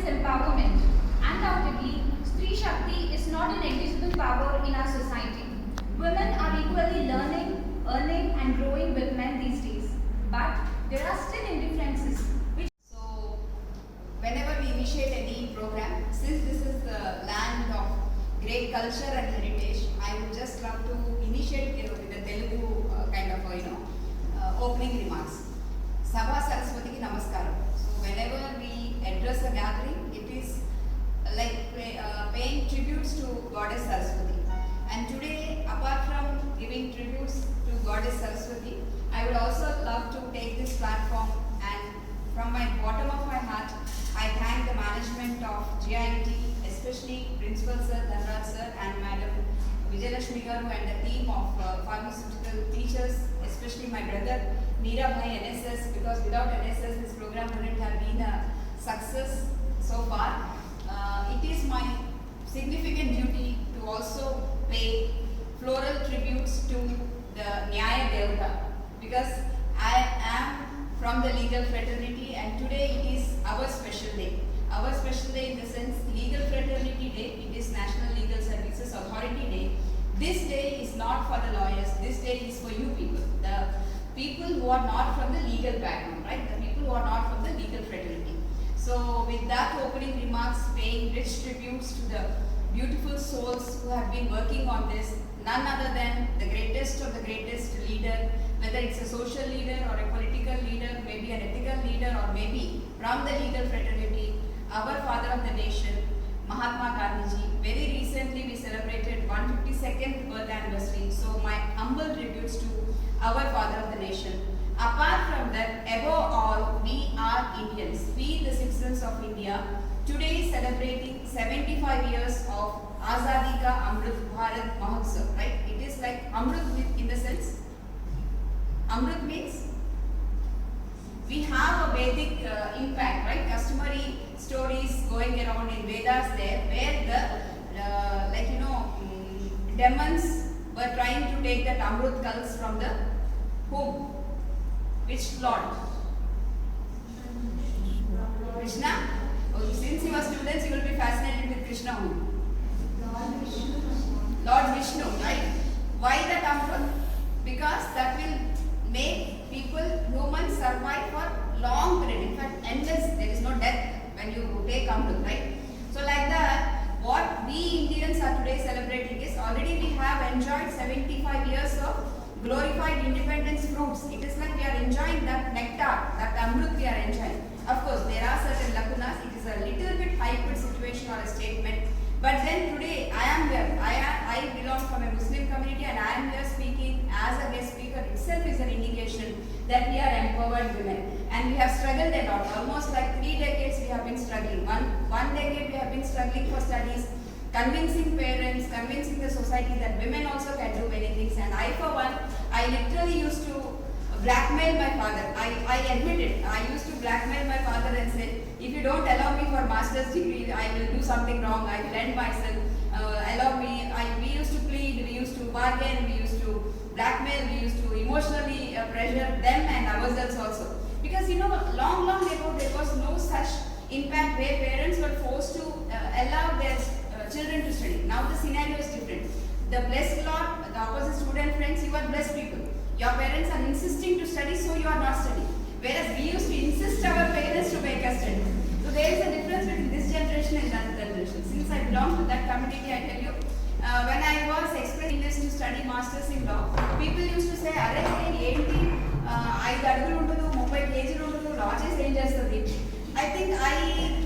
is empowerment. Undoubtedly, Stree Shakti is not a negligible power in our society. Women are equally learning, earning, and growing with men these days. But there are still indifferences which So, whenever we initiate any program, since this is the land of great culture and heritage, I would just love to initiate with the Telugu kind of opening remarks. Sabha Saraswati ki Namaskaram. So, whenever we address a gathering, it is like paying tributes to Goddess Saraswati. And today, apart from giving tributes to Goddess Saraswati, I would also love to take this platform and from my bottom of my heart, I thank the management of GIT, especially Principal Sir, Dhanraj Sir and Madam Vijayalakshmi Garu and the team of pharmaceutical teachers, especially my brother Meera Bhai NSS, because without NSS this program wouldn't have been a success so far. It is my significant duty to also pay floral tributes to the Nyaya Devata, because I am from the legal fraternity and today it is our special day. Our special day in the sense legal fraternity day, it is National Legal Services Authority Day. This day is not for the lawyers, this day is for you people. The people who are not from the legal background, right? The people who are not from the legal fraternity. So with that opening remarks, paying rich tributes to the beautiful souls who have been working on this, none other than the greatest of the greatest leader, whether it's a social leader or a political leader, maybe an ethical leader or maybe from the legal fraternity, our father of the nation, Mahatma Gandhi. Very recently we celebrated 152nd birth anniversary. So my humble tributes to our father of the nation. Apart from that, above all, we are Indians. We, the citizens of India, today celebrating 75 years of Azadi Ka Amrit Bharat Mahotsav, right? It is like Amrit in the sense. Amrit means we have a Vedic impact, right? Customary stories going around in Vedas there, where the demons were trying to take that Amrit culls from the whom? Which Lord? Krishna? Oh, since you are students, you will be fascinated with Krishna who? Lord Vishnu, right? Why that Amrit? Because that will make people, humans survive for long period. In fact, endless. There is no death when you take Amrit, right? So like that, what we Indians are today celebrating is already we have enjoyed 75 years of glorified independence fruits. It is like we are enjoying that nectar, that Amrit we are enjoying. Of course, there are certain lacunas. It is a little bit hyper situation or a statement. But then today, I am here. I belong from a Muslim community and I am here speaking as a guest speaker itself is an indication that we are empowered women. And we have struggled a lot. Almost like 3 decades we have been struggling. One decade we have been struggling for studies, convincing parents, convincing the society that women also can do many things. And I, for one, I literally used to blackmail my father. I admit it. I used to blackmail my father and say, if you don't allow me for master's degree, I will do something wrong. I will end myself. Allow me. We used to plead. We used to bargain. We used to blackmail. We used to emotionally pressure them and ourselves also. Because long ago there was no such impact where parents were forced to allow their children to study. Now the scenario is different. The blessed Lord, the opposite student friends, you are blessed people. Your parents are insisting to study, so you are not studying. Whereas we used to insist our parents to make us study. So there is a difference between this generation and that generation. Since I belong to that community, I tell you, when I was expressing this to study masters in law, people used to say, "Arey, enti 5 అడుగులు ఉండదు 30 kg ఉండదు law చేసి ఏం చేస్తుంది?" I think I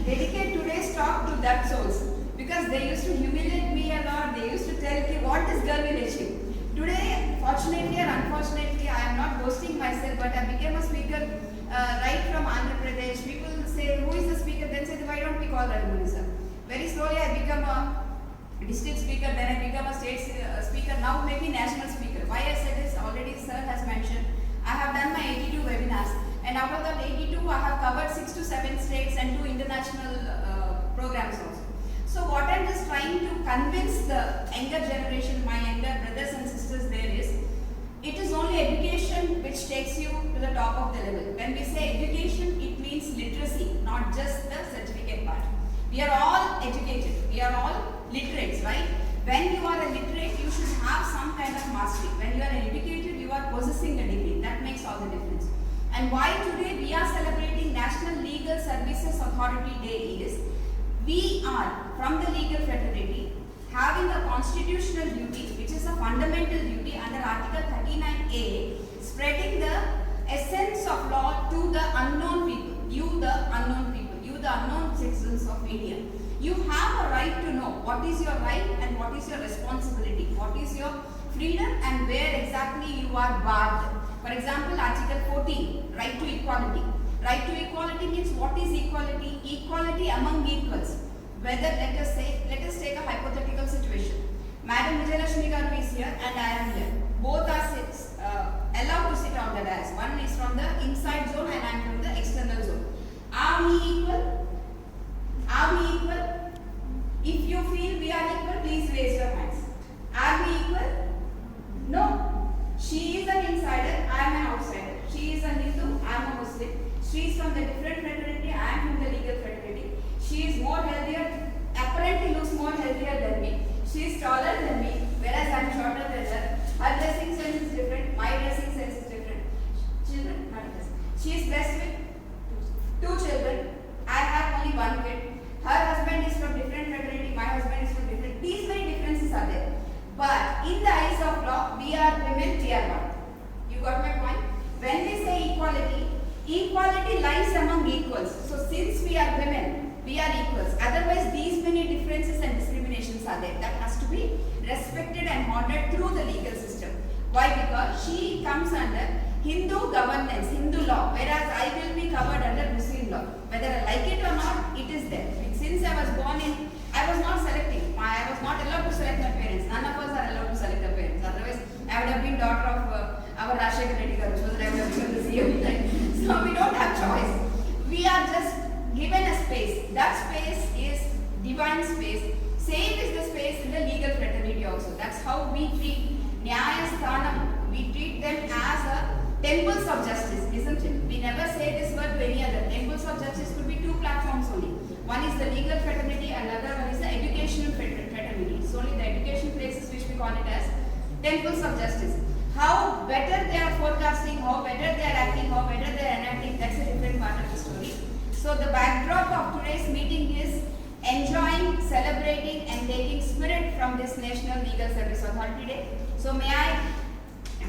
dedicate today's talk to that souls, because they used to humiliate me a lot. They used to tell me what this girl will achieve. Today, fortunately or unfortunately, I am not boasting myself, but I became a speaker right from Andhra Pradesh. People say, who is the speaker? Then say, why don't we call Rajmani sir? Very slowly I become a district speaker, then I become a state speaker, now maybe national speaker. Why I said this, already sir has mentioned, I have done my 82 webinars, and out of that 82, I have covered 6 to 7 states and 2 international programs also. So what I'm just trying to convince the younger generation, my younger brothers and sisters there is, it is only education which takes you to the top of the level. When we say education, it means literacy, not just the certificate part. And why today we are celebrating National Legal Services Authority Day is, we are from the legal fraternity having a constitutional duty, which is a fundamental duty under Article 39A, spreading the essence of law to the unknown people, you the unknown people, you the unknown citizens of India. You have a right to know what is your right and what is your responsibility, what is your freedom and where exactly you are barred. For example, Article 14, right to equality. Right to equality means what is equality? Equality among equals. Whether, let us take a hypothetical situation. Madam Vijayalakshmi Garu is here and I am here. Both are allowed to sit on the dais. One is from the inside zone and I am from the external zone. Are we equal? Are we equal? If you feel we are equal, please raise your hands. Are we equal? No. She is an insider, I am an outsider. She is a Hindu, I am a Muslim. She is from the different fraternity, I am from the legal fraternity. She is more healthier, apparently looks more healthier than me. She is taller than me, whereas I am shorter than her. Her dressing sense is different, my dressing sense is different. Children, not this. She is blessed with 2 children. I have only 1 kid. Her husband is from different fraternity, my husband is from different. These many differences are there. But in the eyes of law, we are women, we are not. You got my point? When we say equality, equality lies among equals. So since we are women, we are equals. Otherwise, these many differences and discriminations are there. That has to be respected and honored through the legal system. Why? Because she comes under Hindu governance, Hindu law, whereas I will be covered under Muslim law. Whether I like it or not, it is there. Since I was born in, I was not selecting. I was not allowed to select my parents. None of us are allowed to select our parents. Otherwise, I would have been daughter of our Rashekar Reddy Garu, so that I would have become the CM. So we don't have choice. We are just given a space. That space is divine space. Same is the space in the legal fraternity also. That's how we treat Nyaya Sthanam. We treat them as a temples of justice, isn't it? We never say this word to any other. Temples of justice could be 2 platforms only. One is the legal fraternity, another one is the educational fraternity. It's only the education places which we call it as temples of justice. How better they are forecasting, how better they are acting, how better they are enacting, that's a different part of the story. So the backdrop of today's meeting is enjoying, celebrating and taking spirit from this National Legal Service Authority Day. So may I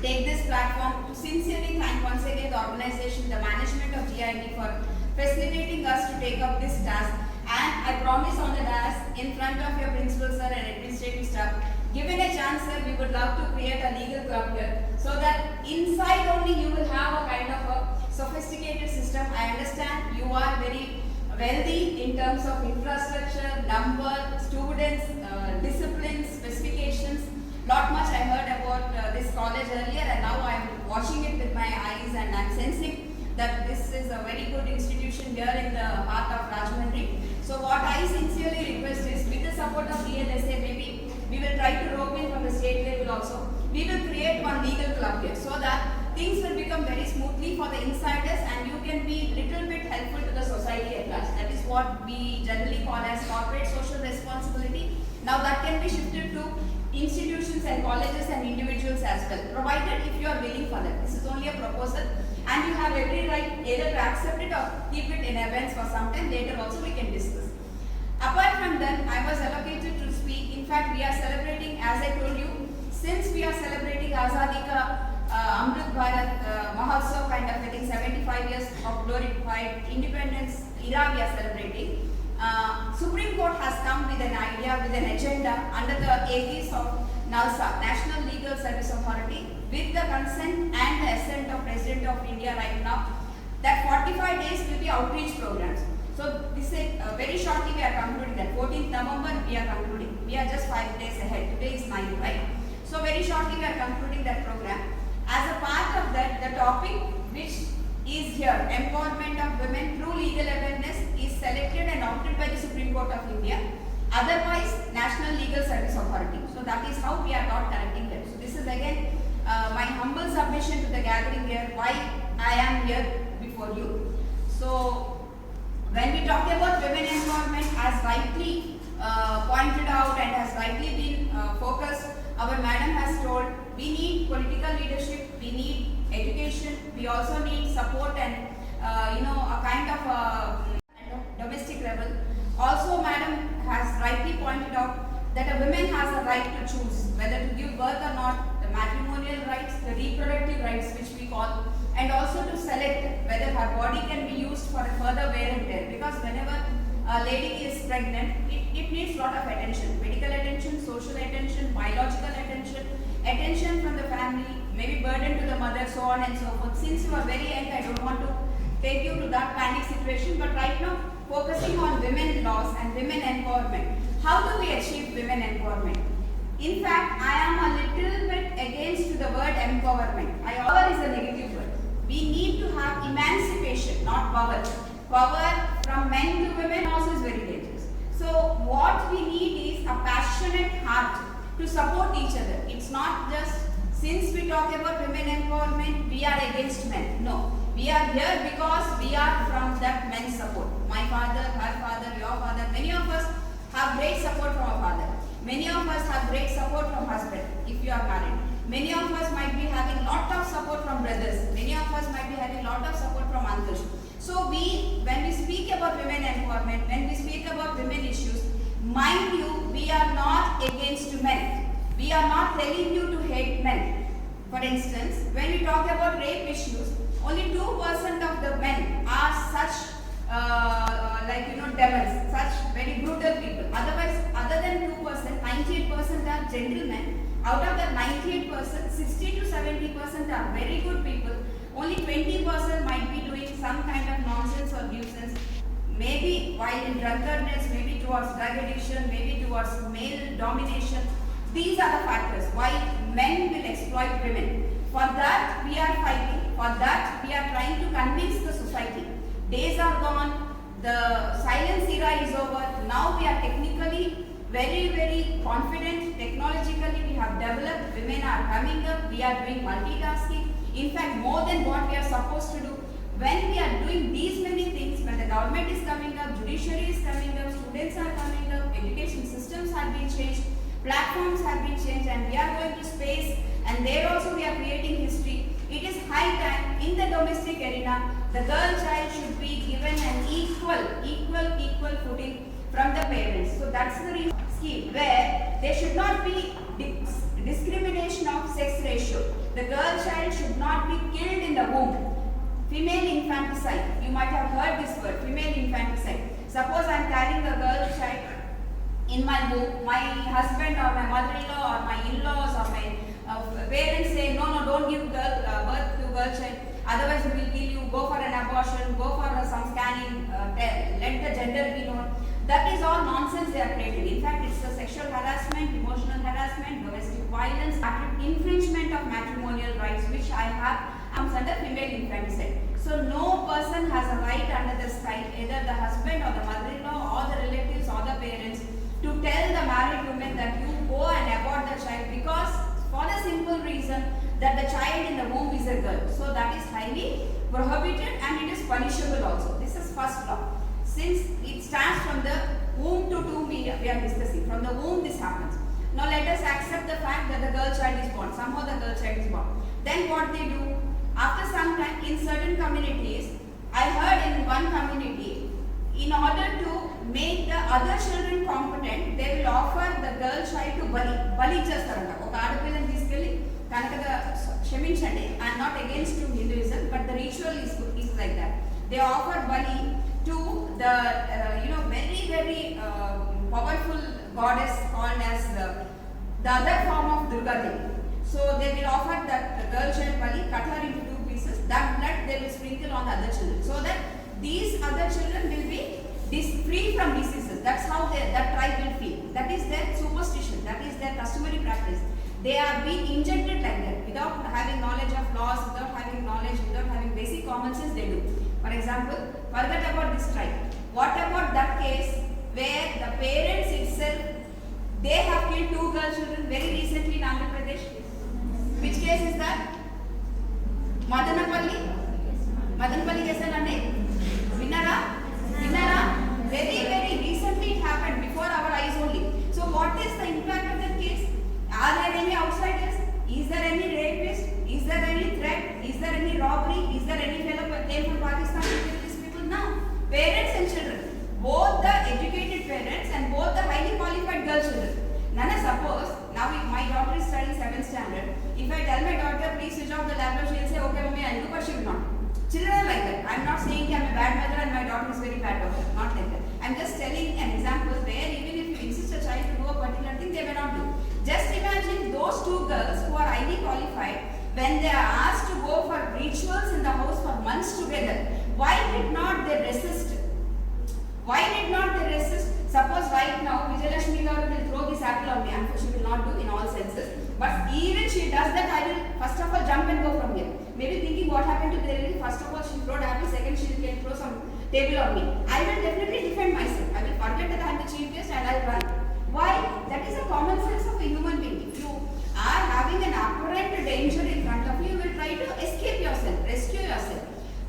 take this platform to sincerely thank once again the organization, the management of GID for facilitating us to take up this task. And I promise on the dais in front of your principal sir and administrative staff, given a chance sir, we would love to create a legal club here so that inside only you will have a kind of a sophisticated system. I understand you are very wealthy in terms of infrastructure, number, students, disciplines, specifications. Not much I heard about this college earlier and now I am watching it with my eyes and I am sensing that this is a very good institution here in the heart of Rajahmundry. So what I sincerely request is, with the support of DLSA, maybe we will try to rope in from the state level also. We will create one legal club here so that things will become very smoothly for the insiders and you can be little bit helpful to the society at large. That is what we generally call as corporate social responsibility. Now that can be shifted to institutions and colleges and individuals as well, provided if you are willing for that. This is only a proposal and you have every right either to accept it or keep it in abeyance for some time. Later also we can discuss. Apart from that, I was allocated to speak. In fact, we are celebrating, as I told you, since we are celebrating Azadi Ka Amrit Bharat Mahotsav kind of, I think 75 years of glorified independence era we are celebrating. Supreme Court has come with an idea, with an agenda under the aegis of NALSA, National Legal Service Authority, with the consent and the assent of President of India right now, that 45 days will be outreach programs. So this is very shortly we are concluding that. 14th November we are concluding. We are just 5 days ahead. Today is 9th, right? So very shortly we are concluding that program. As a part of that, the topic which is here, empowerment of women through legal awareness, is selected and opted by the Supreme Court of India. Otherwise, National Legal Service Authority. So that is how we are not connecting them. So this is again my humble submission to the gathering here, why I am here before you. So when we talk about women empowerment, as rightly pointed out and has rightly been focused, our madam has told, we need political leadership, we need education, we also need support and a kind of domestic level. Also, madam has rightly pointed out that a woman has a right to choose whether to give birth or not, the matrimonial rights, the reproductive rights which we call, and also to select whether her body can be used for a further wear and tear, because whenever a lady is pregnant, it needs lot of attention, medical attention, social attention, biological attention, attention from the family, maybe burden to the mother, so on and so forth. Since you are very young, I don't want to take you to that panic situation, but right now focusing on women laws and women empowerment. How do we achieve women empowerment? In fact, I am a little bit against the word empowerment. Power is a negative word. We need to have emancipation, not power. Power from men to women also is very dangerous. So what we need is a passionate heart to support each other. It's not just since we talk about women empowerment, we are against men. No, we are here because we are from that men's support. My father, her father, your father, many of us have great support from our father. Many of us have great support from husband if you are married. Many of us might be having lot of support from brothers. Many of us might be having lot of support from uncles. So when we speak about women empowerment, when we speak about women issues, mind you, we are not against men. We are not telling you to hate men. For instance, when we talk about rape issues, only 2% of the men are such devils, such very brutal people. Otherwise, other than 2%, 98% are gentlemen. Out of that 98%, 60 to 70% are very good people. Only 20% might be doing some kind of nonsense or nuisance. Maybe while in drunkenness, maybe towards drug addiction, maybe towards male domination. These are the factors why men will exploit women. For that we are fighting. For that we are trying to convince the society. Days are gone. The silence era is over. Now we are technically very, very confident. Technologically we have developed. Women are coming up. We are doing multitasking. In fact, more than what we are supposed to do. When we are doing these many things, when the government is coming up, judiciary is coming up, students are coming up, education systems have been changed, platforms have been changed, and we are going to space, and there also we are creating history. It is high time in the domestic arena, the girl child should be given an equal footing from the parents. So that's the scheme where there should not be discrimination of sex ratio. The girl child should not be killed in the womb. Female infanticide. You might have heard this word, female infanticide. Suppose I am carrying a girl child in my womb. My husband or my mother-in-law or my in-laws or my parents say, no, don't give birth to girl child. Otherwise we will kill you. Go for an abortion. Go for some scanning. Let the gender be known. That is all nonsense they are creating. In fact, it's a sexual harassment, emotional harassment, domestic violence, infringement of matrimonial rights, which I have comes under female infanticide. So no person has a right under the sky, either the husband or the mother-in-law or the relatives or the parents, to tell the married woman that you go and abort the child, because for the simple reason that the child in the womb is a girl. So that is highly prohibited and it is punishable also. This is first law. Since it starts from the womb to tomb, we are discussing. From the womb this happens. Now let us accept the fact that the girl child is born. Somehow the girl child is born. Then what they do? After some time, in certain communities, I heard in one community, in order to make the other children competent, they will offer the girl child to bali chestaranta. Oka aadapillan తీసుకెళ్ళి kanaka క్షమించండి, I am not against Hinduism, but the ritual is like that. They offer bali to the very powerful goddess called as the other form of Durga Devi. So they will offer that girl child bali, cut her into 2 pieces. That blood they will sprinkle on the other children, so that these other children will be free from diseases. That's how that tribe will feel. That is their superstition. That is their customary practice. They are being injected like that without having knowledge of laws, without having knowledge, without having basic common sense. They do. For example, forget about this tribe. What about that case where the parents itself, they have killed 2 girl children very recently in Andhra Pradesh? Which case is that? Madanapalli case ante vinnara? Very recently it happened before our eyes only. So what is the impact of that case? Are there any outsiders? Is there any rapist? Is there any threat? Is there of the laptop, she will say, okay, mommy, I'll do, but she will not. Children are like that. I'm not saying I'm a bad mother and my daughter is very bad daughter. Not like that. I'm just telling an example where even if you insist a child to do a particular thing, they may not do. Just imagine those two girls who are highly qualified, when they are asked to go for rituals in the house for months together, why did not they resist? Why did not they resist? Suppose right now Vijayalakshmi Garu will throw this apple on me, and she will not do in all senses. But even she does that, I will first of all jump and go from here. Maybe thinking what happened to the lady. First of all, she throw apple. Second, she can throw some table on me. I will definitely defend myself. I will forget that I am the chief guest and I will run. Why? That is a common sense of a human being. If you are having an apparent danger in front of you, you will try to escape yourself, rescue yourself.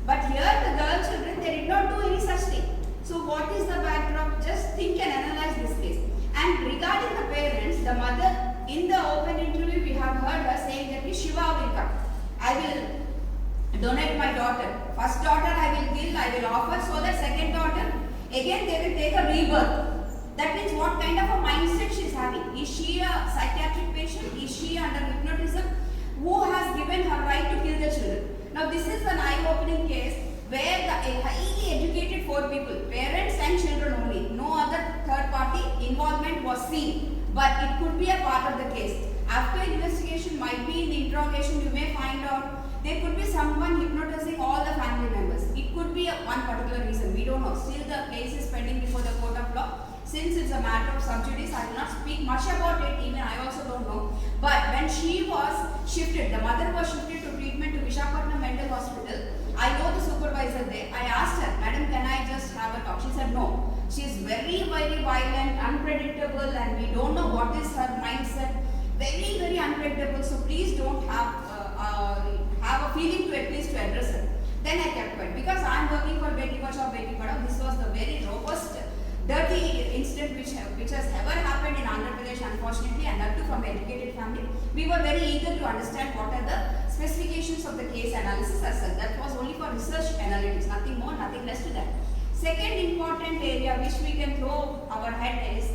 But here the girl children, they did not do any such thing. So what is the backdrop? Just think and analyze this case. And regarding the parents, the mother, in the open interview we have heard her saying that Shiva will come. I will donate my daughter. First daughter I will kill, I will offer, so that second daughter, again they will take a rebirth. That means what kind of a mindset she is having. Is she a psychiatric patient? Is she under hypnotism? Who has given her right to kill the children? Now this is an eye-opening case where the highly educated four people, parents and children only, no other third party involvement was seen, but it could be a part of the case. After investigation, might be in the interrogation, you may find out there could be someone hypnotizing all the family members. It could be one particular reason, we don't know. Still the case is pending before the court of law. Since it's a matter of sub judice, I will not speak much about it, even I also don't know. But when she was shifted, the mother was shifted to treatment to Visakhapatnam Mental Hospital, I know the supervisor there. I asked her, Madam, can I just have a talk? She said no. She is very, very violent, unpredictable, and we don't know what is her mindset. Very, very unpredictable. So please don't have a feeling to at least to address her. Then I kept quiet because I am working for Beti Bachao, Beti Padhao. This was the very robust, dirty incident which has ever happened in Andhra Pradesh, unfortunately, and that too from an educated family. We were very eager to understand what are the specifications of the case analysis as such. That was only for research analytics, nothing more, nothing less to that. Second important area which we can throw our head is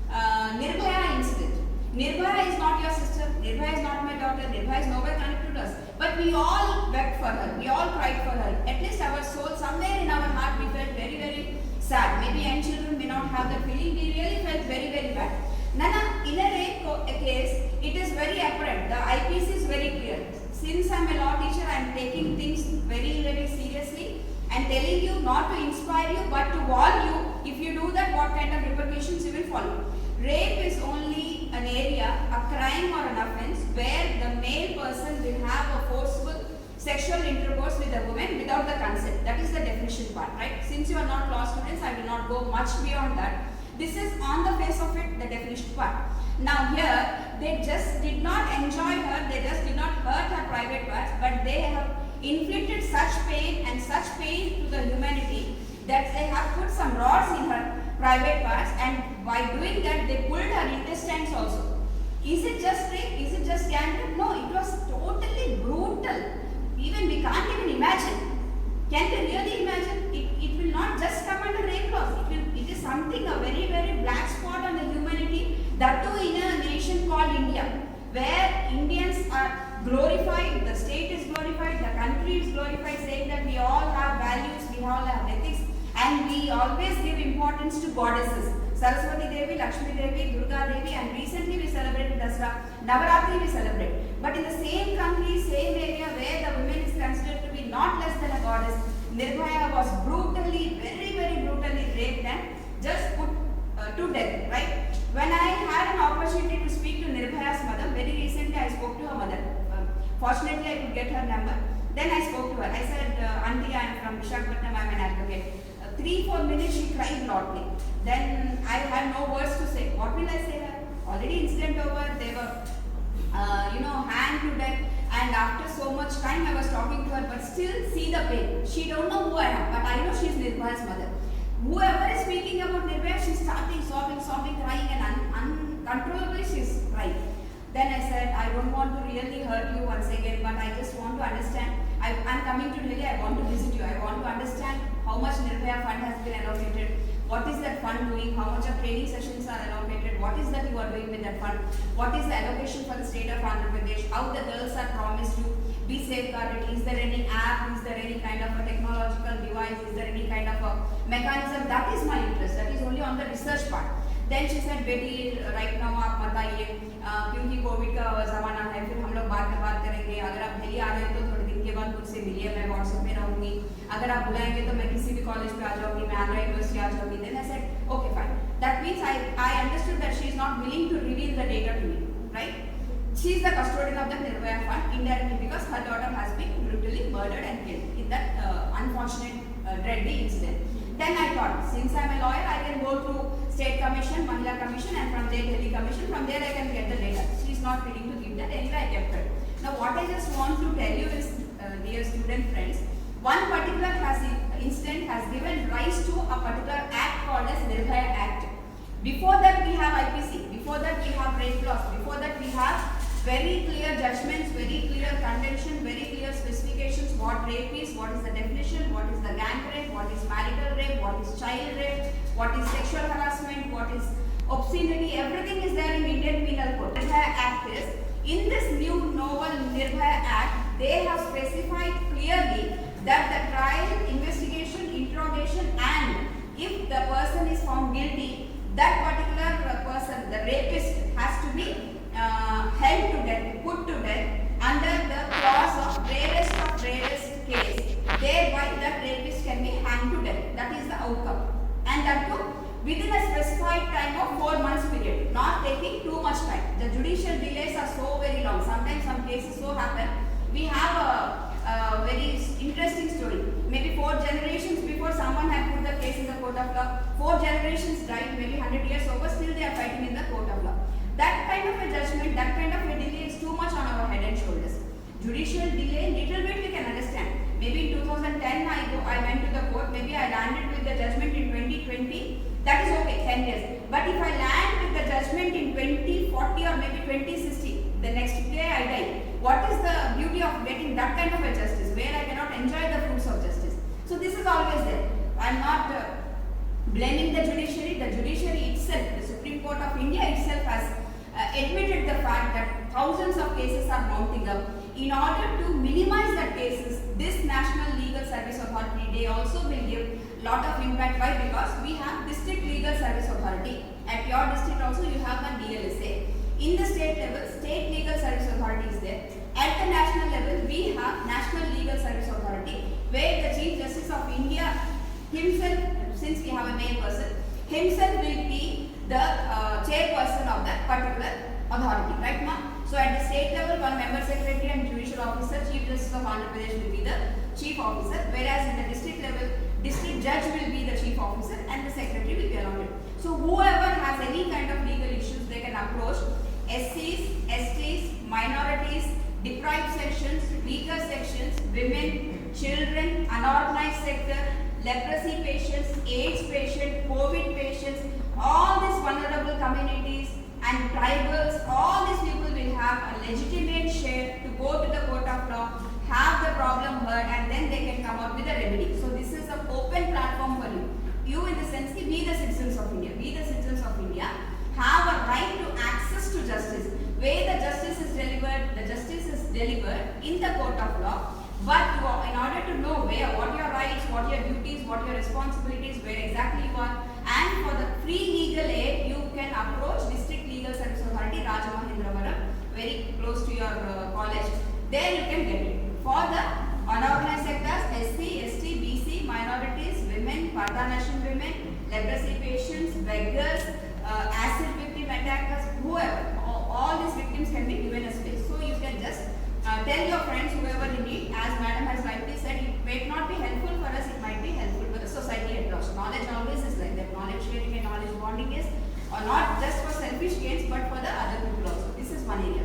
Nirbhaya incident. Nirbhaya is not your sister, Nirbhaya is not my daughter, Nirbhaya is nowhere connected to us. But we all wept for her, we all cried for her. At least our soul, somewhere in our heart, we felt very, very sad. Maybe young children may not have that feeling, we really felt very, very bad. Nana, in a rape case, it is very apparent, the IPC is very clear. Since I am a law teacher, I am taking things very, very seriously and telling you not to inspire you but to warn you, if you do that, what kind of repercussions you will follow. Rape is only an area, a crime or an offence where the male person will have a forceful sexual intercourse with a woman without the consent. That is the definition part, right? Since you are not law students, I will not go much beyond that. This is on the face of it, the definition part. Now here, they just did not enjoy her, they just did not hurt her private parts, but they have inflicted such pain and such pain to the humanity that they have put some rods in her private parts, and by doing that they pulled her intestines also. Is it just rape? Is it just scandal? No, it was totally brutal. Even we can't even imagine. Can we really imagine? It will not just come under rape laws. It is something, a very, very black spot on the humanity. That too in a nation called India, where Indians are glorified, the state is glorified, the country is glorified, saying that we all have values, we all have ethics, and we always give importance to goddesses. Saraswati Devi, Lakshmi Devi, Durga Devi, and recently we celebrated Dasra, Navaratri we celebrate. But in the same country, same area where the woman is considered to be not less than a goddess, Nirbhaya was brutally, very, very brutally raped and just put to death, right? When I had an opportunity to speak to Nirbhaya's mother, very recently I spoke to her mother. Fortunately, I could get her number. Then I spoke to her. I said, Auntie, I am from Visakhapatnam, I am an advocate. 3-4 minutes she cried loudly. Then I had no words to say. What will I say her? Already incident over, they were, hanged to death. And after so much time I was talking to her, but still see the pain. She don't know who I am, but I know she is Nirbhaya's mother. Whoever is speaking about Nirbhaya, she is starting sobbing, crying, and uncontrollably she is crying. Then I said, I don't want to really hurt you once again, but I just want to understand. I'm coming to Delhi, I want to visit you. I want to understand how much Nirbhaya fund has been allocated. What is that fund doing? How much of training sessions are allocated? What is that you are doing with that fund? What is the allocation for the state of Andhra Pradesh? How the girls are promised you? be safeguarded? Is there any app? Is there any kind of a technological device? Is there any kind of a mechanism? That is my interest. That is only on the research part. Then she said, बेटी right now आप बताइए क्योंकि Covid का ज़माना है, फिर हम लोग बाद में बात करेंगे. अगर आप दिल्ली आ रहे हैं तो थोड़े दिन के बाद मुझसे मिलिए, मैं व्हाट्सएप में रहूँगी. अगर आप बुलाएंगे तो मैं किसी भी कॉलेज पे आ जाऊँगी, मैं आंध्रा यूनिवर्सिटी आ जाऊँगी. Then I said, okay fine. That means I understood that she is not willing to reveal the data to me, right? She is the custodian of the Nirbhaya Fund indirectly because her daughter has been brutally murdered and killed in that unfortunate dreadly incident. Then I thought, since I am a lawyer, I can go through State Commission, Mahila Commission, and from there Delhi Commission. From there I can get the data. She is not willing to give that. Anyway, I kept her. Now, what I just want to tell you is, dear student friends, one particular incident has given rise to a particular act called as Nirbhaya Act. Before that we have IPC, before that we have rape laws, before that we have very clear judgments, very clear contention, very clear specifications, what rape is, what is the definition, what is the gang rape, what is marital rape, what is child rape, what is sexual harassment, what is obscenity, everything is there in Indian Penal Code. Nirbhaya Act is, in this new novel Nirbhaya Act, they have specified clearly that the trial, investigation, interrogation, and if the person is found guilty, that particular person, the rapist, has to be held to death, put to death under the clause of rarest case. Thereby, that rapist can be hanged to death. That is the outcome, and that too within a specified time of 4 months period, not taking too much time. The judicial delays are so very long. Sometimes some cases so happen. We have a very interesting story. Maybe 4 generations before someone had put the case in the court of law. 4 generations died, maybe 100 years over, still they are fighting in the court of law. That kind of a judgment, that kind of a delay is too much on our head and shoulders. Judicial delay, little bit we can understand. Maybe in 2010 I went to the court, maybe I landed with the judgment in 2020, that is okay, 10 years. But if I land with the judgment in 2040 or maybe 2060, the next day I die. What is the beauty of getting that kind of a justice, where I cannot enjoy the fruits of justice? So this is always there. I am not blaming the judiciary. The judiciary itself, the Supreme Court of India itself has admitted the fact that thousands of cases are mounting up. In order to minimize the cases, this National Legal Service Authority, they also will give lot of impact. Why? Because we have District Legal Service Authority. At your district also you have a DLSA. In the state level, State Legal Service Authority is there. At the national level, we have National Legal Service Authority, where the Chief Justice of India himself, since we have a male person, himself will be the chairperson of that particular authority, right ma'am? So at the state level, one member secretary and judicial officer, Chief Justice of Andhra Pradesh will be the chief officer, whereas in the district level, district judge will be the chief officer and the secretary will be allotted. So whoever has any kind of legal issues, they can approach SCs, STs, minorities, deprived sections, weaker sections, women, children, unorganized sector, leprosy patients, AIDS patients, COVID patients, all these vulnerable communities and tribals, all these people will have a legitimate share to go to the court of law, have the problem heard, and then they can come out with a remedy. So this is an open platform for you. You in the sense that we the citizens of India, we the citizens of India have a right to access to justice. Where the justice is delivered in the court of law. But in order to know what your rights, what your duties, what your responsibilities, where exactly you are, and for the free legal aid, you can approach District Legal Service Authority, Rajamahendravaram, very close to your college. There you can get it. For the unorganized sectors, SC, ST, BC, minorities, women, Partha women, leprosy patients, beggars, acid victim attackers, whoever, all these victims can be given a space. So you can just tell your friends, whoever in need, as madam has rightly said, it may not be helpful for us, it might be helpful for the society at large. Knowledge always is like that. Knowledge sharing and knowledge bonding is not just for selfish gains, but for the other people also. This is one area.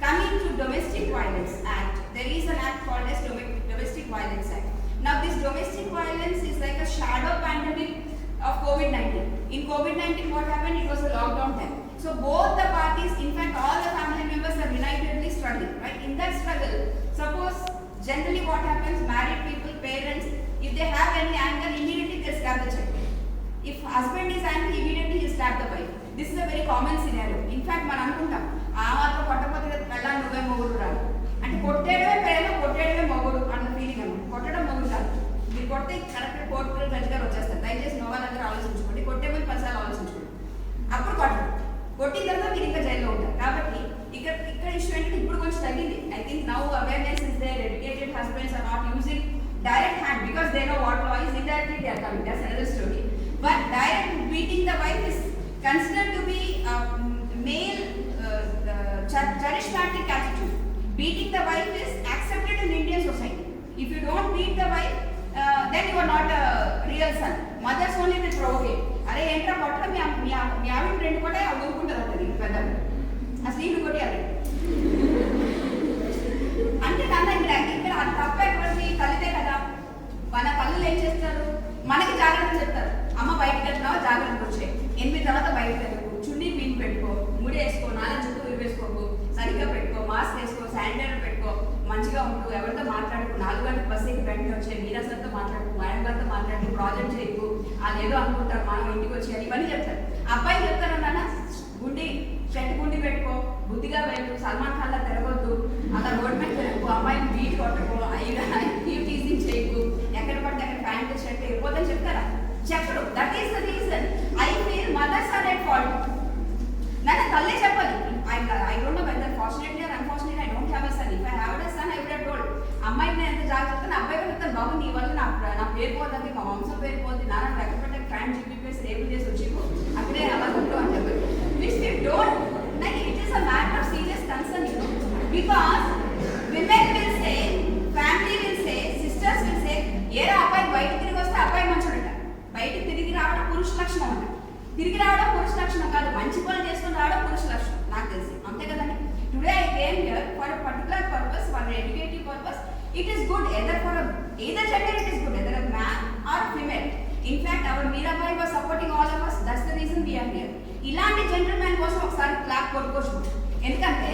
Coming to Domestic Violence Act, there is an act called as Domestic Violence Act. Now this domestic violence is like a shadow pandemic of COVID-19. In COVID-19, what happened? It was a lockdown time. So both the parties, in fact all the family members are unitedly struggling, right? In that struggle, suppose generally what happens, married people, parents, if they have any anger, immediately they stab the child. If husband is angry, immediately he stab the wife. This is a very common scenario. In fact, man anukuntam, aa matram kottapothe pella nuve moguru raadu. Ante kottedave pedalo because they know what law is, indirectly they are coming. That's another story. But direct beating the wife is considered to be male charismatic attitude. Beating the wife is accepted in Indian society. If you don't beat the wife, then you are not a real son. Mothers only will provoke. అరే ఏంట్రా కొట్ట మీ ఆవిడ friend కూడా ఊరుకుంటుంది ఉంటుంది పెద్ద అసలు ఈయన కొట్టాలి అంటే నాన్న ఇక్కడ అది తప్ప ఎటువంటి తల్లిదే కదా. మన తల్లులు ఏం చేస్తారు, మనకి జాగ్రత్త చెప్తారు. అమ్మ బయటకు వెళ్తున్నావా జాగ్రత్తగా వచ్చాయి, 8 తర్వాత బయటకు వెళ్ళకు, చున్నీ పీన్ పెట్టుకో, ముడి వేసుకో, నాన్న చుట్టూ వేసుకోకు, సరిగ్గా పెట్టుకో, మాస్క్ వేసుకో, శానిటైజర్ పెట్టుకో, మంచిగా ఉంటూ, ఎవరితో మాట్లాడుకో, 4 గంటలకు బస్సు ఎక్కి వెంటనే వచ్చే మీరాసంతో మాట్లాడుకో, మేడం గారితో మాట్లాడుకో, ప్రాజెక్ట్ చేయకు, వాళ్ళు ఏదో అనుకుంటారు మనం ఇంటికి వచ్చేయాలి, ఇవన్నీ చెప్తారు. అబ్బాయి చెప్తారు నాన్న గుండి షర్ట్ గుండి పెట్టుకో, బుద్ధిగా వెళ్ళు, సల్మాన్ ఖాన్ లా తిరగొద్దు, అలా రోడ్ మీద తిరగకు, అమ్మాయిని బీట్ కొట్టకు, టీజింగ్ చేయకు, ఎక్కడ పడితే అక్కడ ప్యాంట్ షర్ట్ అయిపోదని చెప్తారా? చెప్పరు. That is the reason I feel mothers are at fault. నాన్న తల్లే చెప్పాలి. I don't know whether fortunately or unfortunately I don't have a son. If I had a son, I would have told. అమ్మాయికి నేను ఎంత జాగ్రత్త, అబ్బాయి చెప్తాను, బాబు నీ వల్ల నా పేరు పోతుంది, మా వంశం పేరు పోతుంది, నాన్న ఎక్కడ ఫ్యాన్ జీపీపీఎస్ రేపు చేసి వచ్చి అక్కడే అలా ఉంటూ అని చెప్పారు. Which we don't like. It is a matter of serious concern, you know, because women will say, family will say, sisters will say, ఏరా అబ్బాయి బయట తిరిగి వస్తే అబ్బాయి మంచోడట. బయటికి తిరిగి రావడం పురుష లక్షణం అంట. తిరిగి రావడం పురుష లక్షణం కాదు, మంచి పనులు చేసుకుని రావడం పురుష లక్షణం, నాకు తెలిసి. అంతే కదండి. Today I came here for a particular purpose, for an educative purpose. It is good either for either gender, it is good either a man or female. In fact, our Mirabai was supporting all of us. That's the reason we are here. ఇలాంటి gentlemen కోసం ఒకసారి clap కొట్టుకోవచ్చు. ఎందుకంటే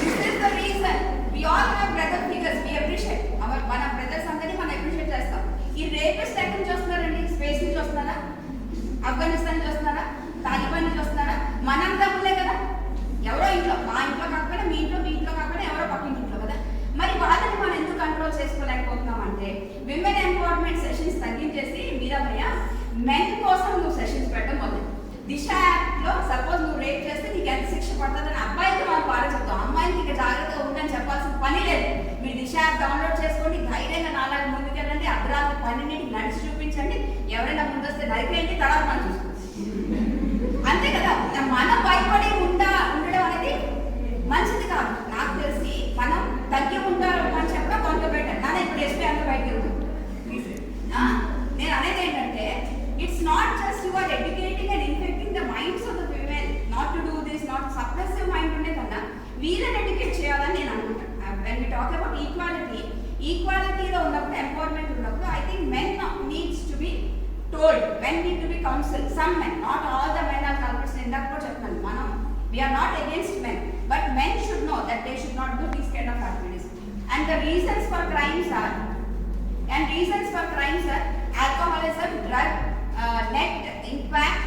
this is the reason we all have brother figures. We appreciate మన brothers అందరినీ మనం appreciate చేస్తాం. ఈ rapist ఎక్కడి నుంచి వస్తున్నారండి? స్పేస్ నుంచి వస్తున్నారా? ఆఫ్ఘనిస్తాన్ నుంచి వస్తున్నారా? తాలిబాన్ నుంచి వస్తున్నారా? మనంతా ఉందే కదా. ఎవరో ఇంట్లో, మా ఇంట్లో కాకపోయినా మీ ఇంట్లో కాకపోయినా ఎవరో పక్కింటి ఇంట్లో కదా. మరి వాళ్ళని మనం ఎందుకు కంట్రోల్ చేసుకోలేకపోతున్నాం అంటే, విమెన్ ఎంపవర్మెంట్ సెషన్స్ తగ్గించేసి మీరాభయ్య మెన్ కోసం నువ్వు సెషన్స్ పెట్టడం మొదలు. దిశ యాప్లో సపోజ్ నువ్వు రేప్ చేస్తే నీకు ఎంత శిక్ష పడుతుందని అబ్బాయికి మనం బాగా చెప్తాం. అమ్మాయికి ఇక జాగ్రత్తగా ఉండని చెప్పాల్సిన పని లేదు. మీరు దిశ యాప్ డౌన్లోడ్ చేసుకోండి, ధైర్యంగా నాలాగా ముందుకెళ్ళండి, అర్ధరాత్రి 12ంటికి నడిచి చూపించండి, ఎవరైనా ముందొస్తే నరికేయండి, తర్వాత మనం చూసుకోండి. అంతే కదా. మనం భయపడి ఉండడం అనేది మంచిది కాదు. నాకు తెలిసి మనం తగ్గి ఉంటారు అని చెప్పడం కొంత బెటర్. నాన్న ఇప్పుడు ఎస్పీ అంతా బయటకు వెళ్తాం. నేను అనేది ఏంటంటే, it's not just you are educating and infecting the minds of the female not to do this, not suppressive mind ఉండే కన్నా వీళ్ళని ఎడ్యుకేట్ చేయాలని నేను అనుకుంటాను. వెన్ వి టాక్ అబౌట్ ఈక్వాలిటీలో ఉన్నప్పుడు, ఎంపవర్మెంట్ ఉన్నప్పుడు, I think men needs to be told, men need to be counseled. Some men, not all the men are culprits. In that manam, we are not against men, but men should know that they should not do these kind of activities. And the reasons for crimes are alcoholism, drug, net impact,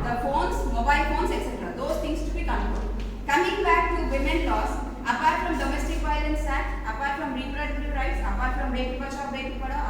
the phones, mobile phones, etc. Those things to be controlled. Coming back to women laws, apart from Domestic Violence Act, apart from reproductive rights, apart from Beti Bachao Beti Padhao,